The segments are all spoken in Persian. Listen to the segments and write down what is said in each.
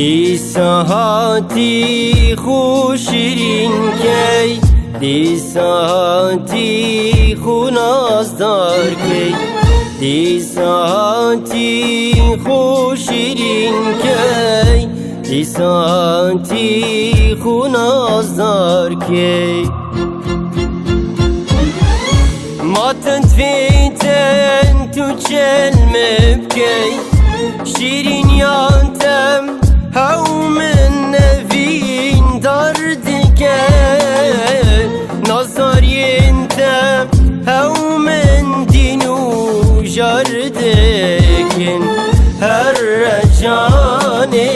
دی ساعتی خوشیرین کی، دی ساعتی خونازدار کی، دی ساعتی خوشیرین کی، دی ساعتی خونازدار کی. ماتن فیتن تو چلم بکی، شیرین یانتم هاو من نوین درد که، نظارینتم هاو من دینو جردکن، هر رجانه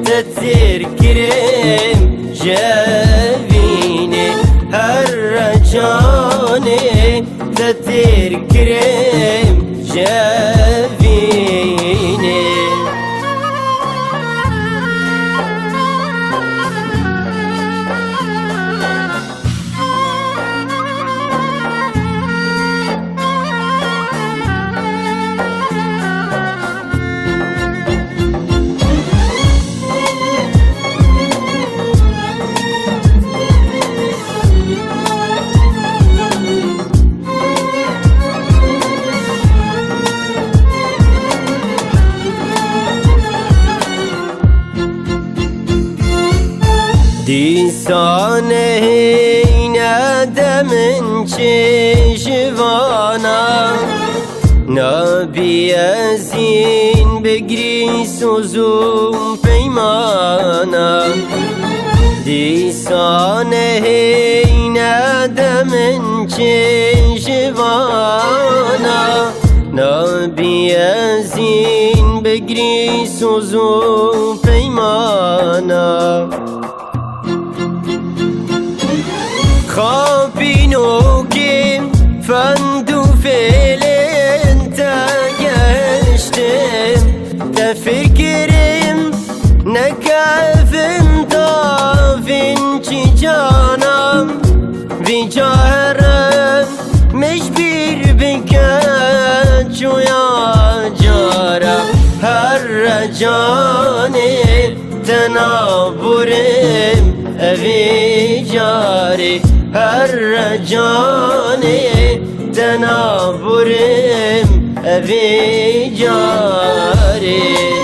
تتر کرم جوینه، هر رجانه تتر کرم جوینه. دیسانه این آدمن چشوانا، نبی از این بگری سوزم پیمانا. دیسانه این آدمن چشوانا، نبی از این بگری سوزم پیمانا. خابینو که فندو فیلن تا گشتم، تفکرم نکافم دافن چی جانم، وی جارم مجبیر بکن چویا جارم، هر رجانه تنابرم اوی جاری، هر رجانه تنابرم اوی جاری.